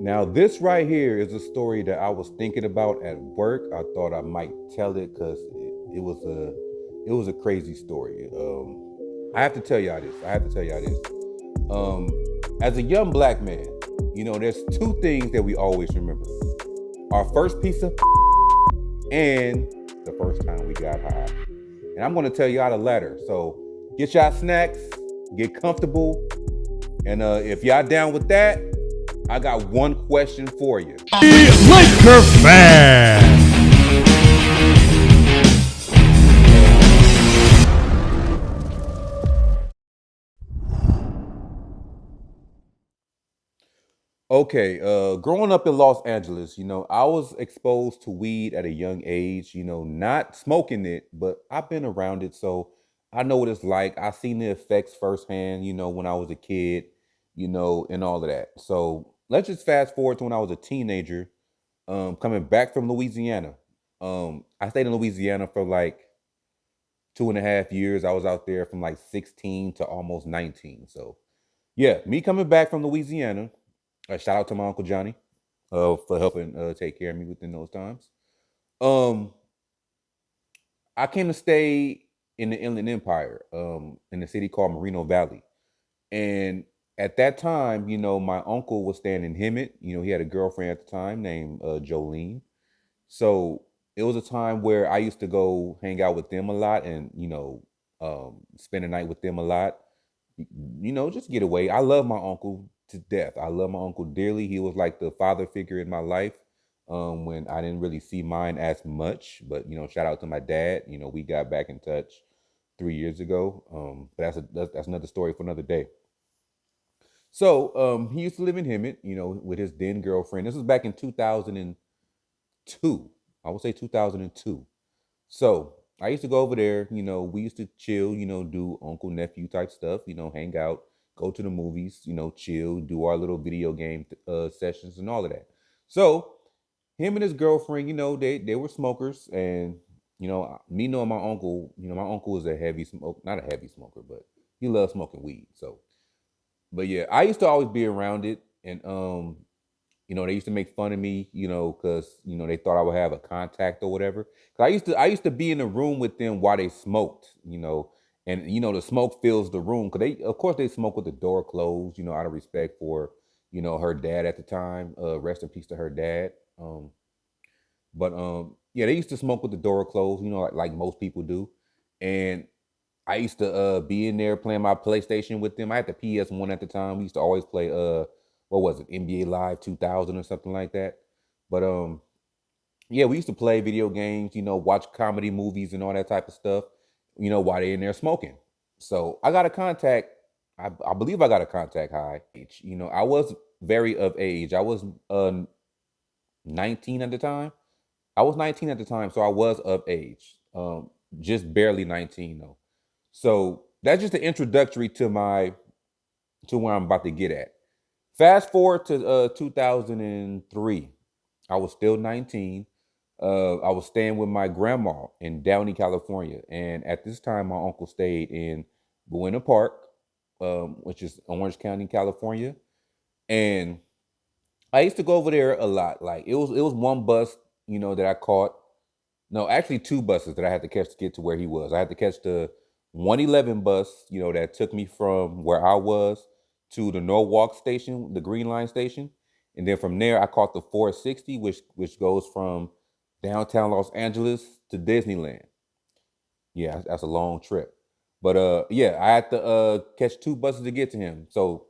Now, this right here is a story that I was thinking about at work. I thought I might tell it because it was a crazy story. I have to tell y'all this. I have to tell y'all this. Um, as a young black man, there's two things that we always remember: our first piece of and the first time we got high. And I'm going to tell y'all the latter. So get y'all snacks, get comfortable, and if y'all down with that, I got one question for you. Laker fan. Okay, growing up in Los Angeles, I was exposed to weed at a young age, not smoking it, but I've been around it, so I know what it's like. I seen the effects firsthand, when I was a kid, and all of that. So let's just fast forward to when I was a teenager, coming back from Louisiana. I stayed in Louisiana for like 2.5 years. I was out there from like 16 to almost 19. So yeah, me coming back from Louisiana. Shout out to my uncle Johnny for helping take care of me within those times. Um, I came to stay in the Inland Empire, in a city called Moreno Valley, and at that time, my uncle was staying in Hemet. He had a girlfriend at the time named Jolene. So it was a time where I used to go hang out with them a lot, and spend the night with them a lot. Just get away. I love my uncle to death. I love my uncle dearly. He was like the father figure in my life, when I didn't really see mine as much. But shout out to my dad. We got back in touch 3 years ago. But that's another story for another day. So he used to live in Hemet, with his then girlfriend. This was back in 2002. I would say 2002. So I used to go over there. We used to chill. Do uncle nephew type stuff. Hang out, go to the movies. Chill, do our little video game sessions and all of that. So him and his girlfriend, they were smokers, and me knowing my uncle, my uncle is a heavy smoke, not a heavy smoker, but he loves smoking weed. So, but yeah, I used to always be around it, and they used to make fun of me, because they thought I would have a contact or whatever. Cause I used to be in the room with them while they smoked, and the smoke fills the room. Cause of course, they smoke with the door closed, out of respect for, her dad at the time. Rest in peace to her dad. But yeah, they used to smoke with the door closed, like most people do, and I used to be in there playing my PlayStation with them. I had the PS1 at the time. We used to always play what was it, NBA Live 2000 or something like that. But yeah, we used to play video games, watch comedy movies and all that type of stuff, while they in there smoking. So I got a contact. I believe I got a contact high. I was very of age. I was 19 at the time. I was 19 at the time, so I was of age. Just barely 19 though. So that's just the introductory to where I'm about to get at. Fast forward to 2003. I was still 19. I was staying with my grandma in Downey, California, and at this time, my uncle stayed in Buena Park, which is Orange County, California, and I used to go over there a lot. Like it was one bus, that I caught. No, actually two buses that I had to catch to get to where he was. I had to catch the 111 bus, that took me from where I was to the Norwalk station, the Green Line station. And then from there I caught the 460, which goes from downtown Los Angeles to Disneyland. Yeah, that's a long trip. But yeah, I had to catch two buses to get to him. So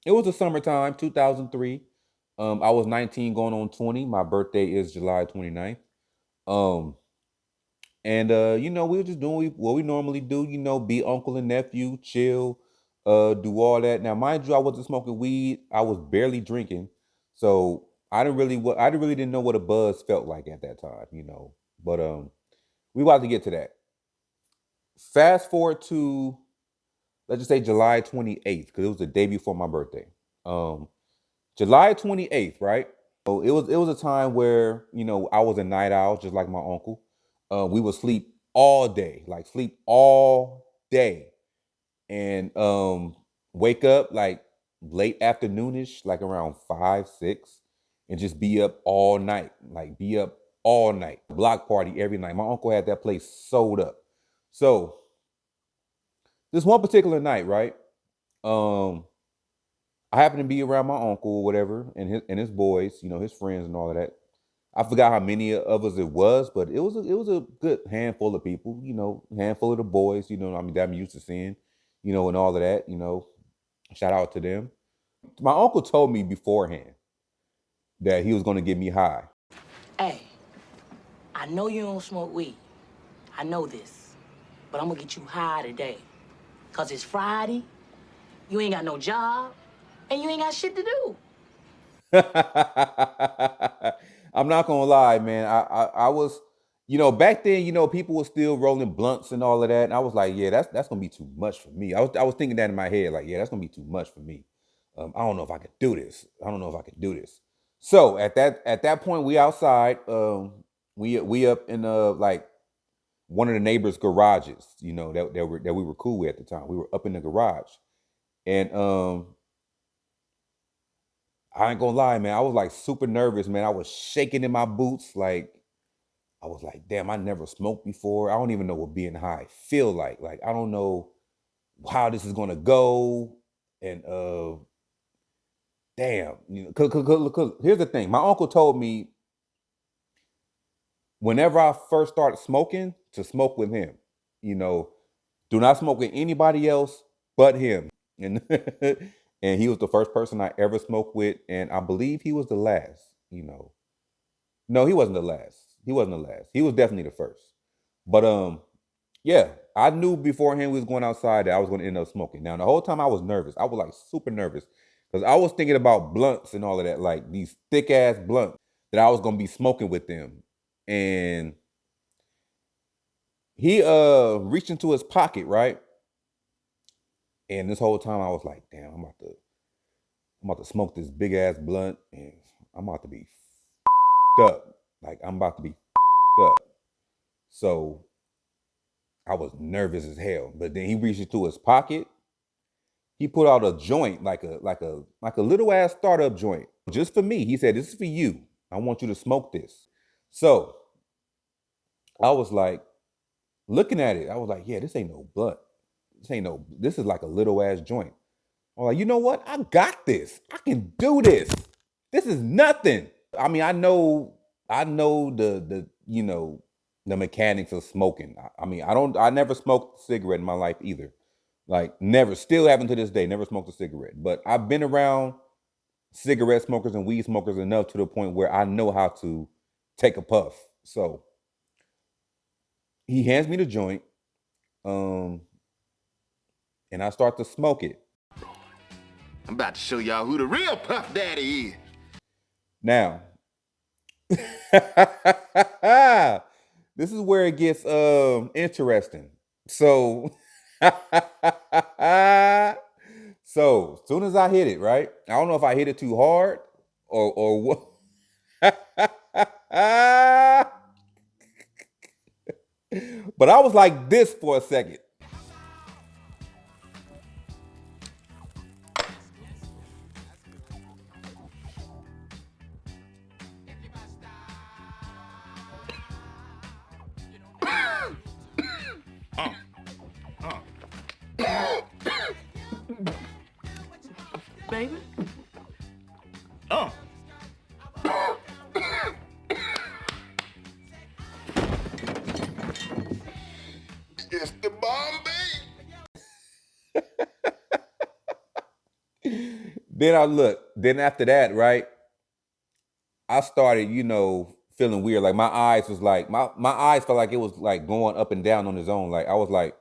it was the summertime, 2003. I was 19 going on 20. My birthday is July 29th. Um and we were just doing what we normally do, be uncle and nephew, chill, do all that. Now, mind you, I wasn't smoking weed. I was barely drinking. So I really didn't know what a buzz felt like at that time. But we about to get to that. Fast forward to, let's just say, July 28th, because it was the day before my birthday. Um, July 28th, right? So it was a time where, I was a night owl just like my uncle. We would sleep all day, like sleep all day, and wake up like late afternoonish, like around 5, 6. and just be up all night, like be up all night, block party every night. My uncle had that place sold up. So this one particular night, right? Um, I happened to be around my uncle or whatever, and his boys, his friends and all of that. I forgot how many of us it was, but it was a good handful of people, handful of the boys, I mean, that I'm used to seeing, and all of that, shout out to them. My uncle told me beforehand that he was going to get me high. Hey, I know you don't smoke weed. I know this. But I'm gonna get you high today. Cause it's Friday, you ain't got no job, and you ain't got shit to do. I'm not gonna lie, man. I was, back then, people were still rolling blunts and all of that. And I was like, yeah, that's gonna be too much for me. I was thinking that in my head, like, yeah, that's gonna be too much for me. I don't know if I could do this. I don't know if I could do this. So at that point, we outside. We up in like one of the neighbors' garages. That we were cool with at the time. We were up in the garage, and I ain't gonna lie, man. I was like super nervous, man. I was shaking in my boots. Like, I was like, damn, I never smoked before. I don't even know what being high feel like. Like, I don't know how this is gonna go. And damn, cause here's the thing. My uncle told me whenever I first started smoking, to smoke with him. You know, do not smoke with anybody else but him. And and he was the first person I ever smoked with, and I believe he was the last. No, he wasn't the last. He wasn't the last. He was definitely the first. But yeah, I knew beforehand we was going outside that I was going to end up smoking. Now the whole time I was nervous. I was like super nervous because I was thinking about blunts and all of that, like these thick ass blunts that I was going to be smoking with them. And he reached into his pocket, right? And this whole time I was like, damn, I'm about to smoke this big ass blunt, and I'm about to be up. Like, I'm about to be up. So I was nervous as hell. But then he reached into his pocket. He put out a joint, like a little ass startup joint, just for me. He said, "This is for you. I want you to smoke this." So I was like, looking at it, I was like, "Yeah, this ain't no blunt. This is like a little ass joint." I'm like, you know what? I got this. I can do this. This is nothing. I mean, I know the mechanics of smoking. I mean, I never smoked a cigarette in my life either. Like, never, still haven't to this day, never smoked a cigarette. But I've been around cigarette smokers and weed smokers enough to the point where I know how to take a puff. So he hands me the joint, um, and I start to smoke it. I'm about to show y'all who the real Puff Daddy is. Now, this is where it gets interesting. So so as soon as I hit it, right? I don't know if I hit it too hard or what. But I was like this for a second. Baby? It's the Bombay. Then after that, right? I started, feeling weird. Like, my eyes was like my eyes felt like it was like going up and down on its own. Like, I was like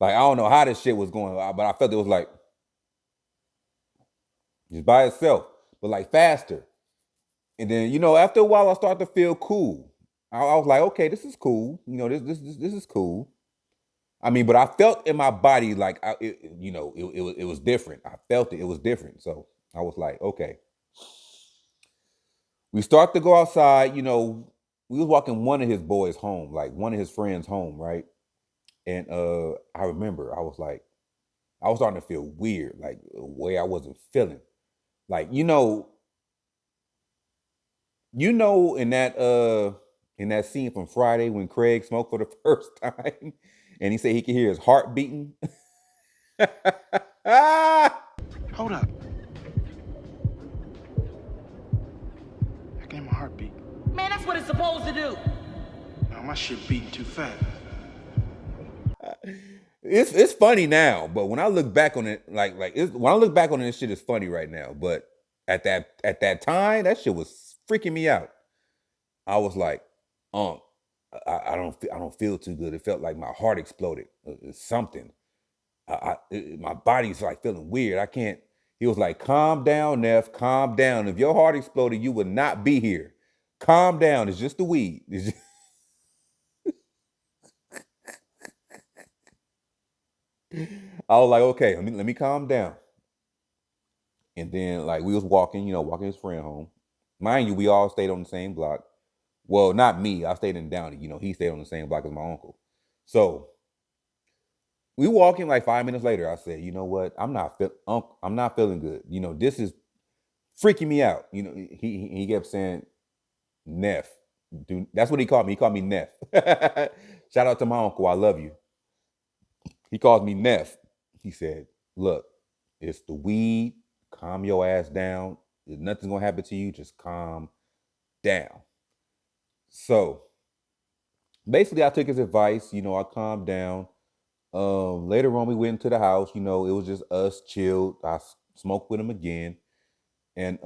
I don't know how this shit was going, but I felt it was like just by itself, but like faster. And then, after a while, I started to feel cool. I was like, okay, this is cool. This is cool. I mean, but I felt in my body like it was different. I felt it. It was different. So I was like, okay. We start to go outside. We was walking one of his boys home, like one of his friends home, right? And I remember I was starting to feel weird, like a way I wasn't feeling. Like, in that scene from Friday when Craig smoked for the first time and he said he could hear his heart beating. Hold up. I gave my heartbeat. Man, that's what it's supposed to do. Now my shit beating too fast. It's funny now, but when I look back on it, when I look back on it, this shit is funny right now. But at that time, that shit was freaking me out. I was like, I don't feel too good. It felt like my heart exploded. It's something. My body's like feeling weird. I can't. He was like, calm down, Neff, calm down. If your heart exploded, you would not be here. Calm down. It's just the weed. It's just... I was like, okay, let me calm down. And then like we was walking, walking his friend home. Mind you, we all stayed on the same block. Well, not me. I stayed in Downey. He stayed on the same block as my uncle. So we walking like 5 minutes later. I said, you know what? I'm not feeling good. This is freaking me out. He kept saying, Neff. Dude, that's what he called me. He called me Neff. Shout out to my uncle. I love you. He calls me Neff. He said, look, it's the weed. Calm your ass down. Nothing's going to happen to you. Just calm down. So basically, I took his advice. I calmed down. Later on, we went into the house. It was just us chilled. I smoked with him again. And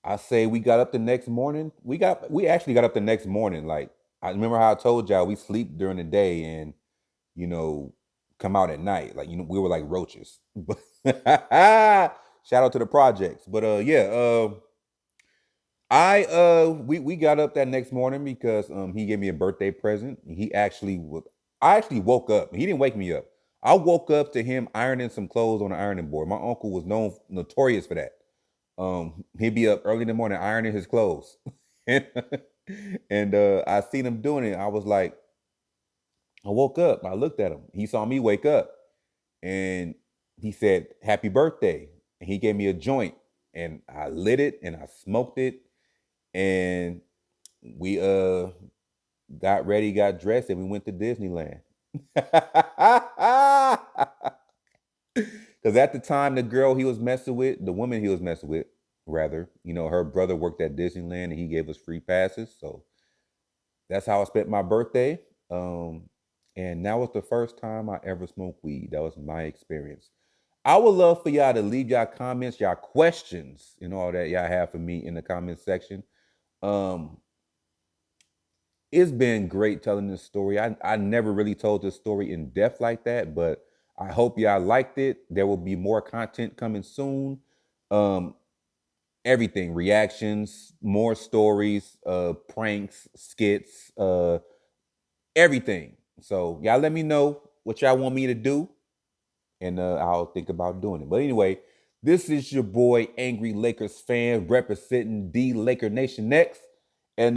I say we got up the next morning. We actually got up the next morning. Like, I remember how I told y'all we sleep during the day and, come out at night. Like, we were like roaches. Shout out to the projects. But yeah, we got up that next morning because he gave me a birthday present. I actually woke up. He didn't wake me up. I woke up to him ironing some clothes on the ironing board. My uncle was notorious for that. He'd be up early in the morning ironing his clothes. and I seen him doing it. I was like, I woke up. I looked at him. He saw me wake up. And he said, happy birthday. And he gave me a joint. And I lit it and I smoked it. And we got ready, got dressed, and we went to Disneyland. Because at the time, the woman he was messing with, rather, her brother worked at Disneyland and he gave us free passes. So that's how I spent my birthday. And that was the first time I ever smoked weed. That was my experience. I would love for y'all to leave y'all comments, y'all questions, and all that y'all have for me in the comment section. It's been great telling this story. I never really told this story in depth like that, but I hope y'all liked it. There will be more content coming soon. Everything, reactions, more stories, pranks, skits, everything. So y'all let me know what y'all want me to do, and I'll think about doing it. But anyway, this is your boy, Angry Lakers fan, representing D-Lakernation X. And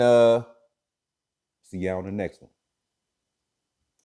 see y'all on the next one.